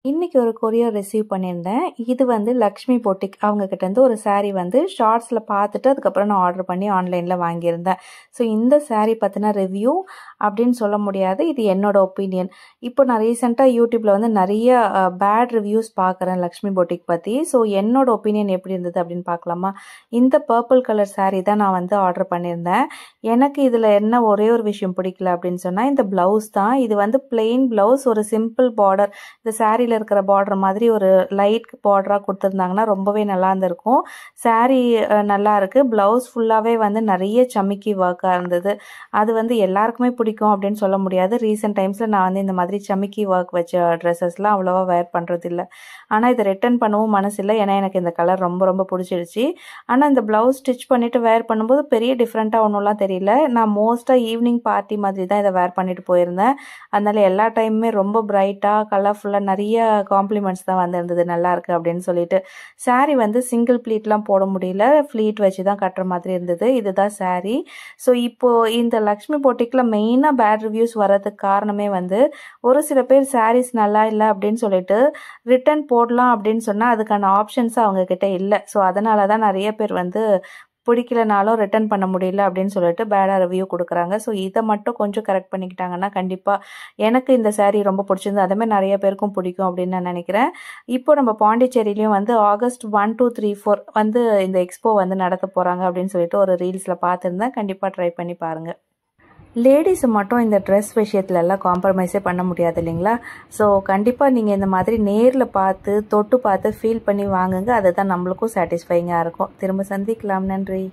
இன்னைக்கு ஒரு courier receive பண்ணியிருந்தேன். இது வந்து லக்ஷ்மி பொட்டிக் அவங்க கிட்ட இருந்து ஒரு saree வந்து ஷார்ட்ஸில் பார்த்துட்டு அதுக்கப்புறம் நான் ஆர்டர் பண்ணி ஆன்லைனில் வாங்கியிருந்தேன். ஸோ இந்த saree பற்றின ரிவ்யூ அப்படின்னு சொல்ல முடியாது, இது என்னோட ஒப்பீனியன். இப்போ நான் ரீசெண்டாக யூடியூப்பில் வந்து நிறைய பேட் ரிவ்யூஸ் பார்க்குறேன் லக்ஷ்மி பொட்டிக் பற்றி. ஸோ என்னோட ஒப்பீனியன் எப்படி இருந்தது அப்படின்னு பார்க்கலாமா? இந்த பர்பிள் கலர் saree தான் நான் வந்து ஆர்டர் பண்ணியிருந்தேன். எனக்கு இதில் என்ன ஒரே ஒரு விஷயம் பிடிக்கல அப்படின்னு சொன்னால் இந்த ப்ளவுஸ் தான். இது வந்து பிளெயின் ப்ளவுஸ், ஒரு சிம்பிள் பார்டர், இந்த சாரியில் இருக்கிற பார்டர் மாதிரி ஒரு லைட் பார்டராக கொடுத்துருந்தாங்கன்னா ரொம்பவே நல்லா இருந்திருக்கும். சாரீ நல்லா இருக்கு. ப்ளவுஸ் ஃபுல்லாகவே வந்து நிறைய சமிக்கி ஒர்க்காக இருந்தது. அது வந்து எல்லாருக்குமே பிடிக்கும் அப்படின்னு சொல்ல முடியாது. ரீசெண்ட் டைம்ஸில் நான் வந்து இந்த மாதிரி சமிக்கி ஒர்க் வச்ச ட்ரெஸ்ஸஸ்லாம் அவ்வளோவா வேர் பண்ணுறதில்ல. ஆனால் இதை ரிட்டர்ன் பண்ணவும் மனசில்லை, ஏன்னா எனக்கு இந்த கலர் ரொம்ப ரொம்ப பிடிச்சிடுச்சு. ஆனால் இந்த ப்ளவுஸ் ஸ்டிச் பண்ணிவிட்டு வேர் பண்ணும்போது பெரிய டிஃப்ரெண்ட்டாக ஒன்றும்லாம் தெரியல. நான் மோஸ்ட்டாக ஈவினிங் பார்ட்டி மாதிரி தான் இதை வேர் பண்ணிட்டு போயிருந்தேன். அதனால எல்லா டைமுமே ரொம்ப பிரைட்டாக கலர்ஃபுல்லாக நிறைய காம்ப்ளிமெண்ட்ஸ் தான் வந்திருந்தது, நல்லா இருக்கு அப்படின்னு சொல்லிட்டு. சாரீ வந்து சிங்கிள் ப்ளீட்லாம் போட முடியல, ஃப்ளீட் வச்சு தான் கட்டுற மாதிரி இருந்தது. இதுதான் சாரீ. ஸோ இப்போ இந்த லக்ஷ்மி பொட்டிக்கில் மெயினாக பேட் ரிவ்யூஸ் வர்றதுக்கு காரணமே வந்து ஒரு சில பேர் சாரீஸ் நல்லா இல்லை அப்படின்னு சொல்லிட்டு ரிட்டர்ன் போடலாம் அப்படின்னு சொன்னால் அதுக்கான ஆப்ஷன்ஸ் அவங்க கிட்ட இல்லை. ஸோ அதனால தான் நிறைய பேர் வந்து பிடிக்கலனாலும் ரிட்டர்ன் பண்ண முடியல அப்படின்னு சொல்லிட்டு பேடாக ரிவ்யூ கொடுக்குறாங்க. ஸோ இதை மட்டும் கொஞ்சம் கரெக்ட் பண்ணிக்கிட்டாங்கன்னா கண்டிப்பாக எனக்கு இந்த சாரீ ரொம்ப பிடிச்சிருந்து, அதேமாதிரி நிறைய பேருக்கும் பிடிக்கும் அப்படின்னு நான் நினைக்கிறேன். இப்போ நம்ம பாண்டிச்சேரியிலையும் வந்து August 1, 2, 3, 4 வந்து இந்த எக்ஸ்போ வந்து நடத்த போகிறாங்க அப்படின்னு சொல்லிட்டு ஒரு ரீல்ஸில் பார்த்துருந்தேன். கண்டிப்பாக ட்ரை பண்ணி பாருங்கள். லேடிஸை மட்டும் இந்த ட்ரெஸ் விஷயத்துலலாம் காம்ப்ரமைஸே பண்ண முடியாது இல்லைங்களா? ஸோ கண்டிப்பாக நீங்கள் இந்த மாதிரி நேரில் பார்த்து தொட்டு பார்த்து ஃபீல் பண்ணி வாங்குங்க. அதுதான் நம்மளுக்கும் சாட்டிஸ்ஃபைங்காக இருக்கும். திரும்ப சந்திக்கலாம். நன்றி.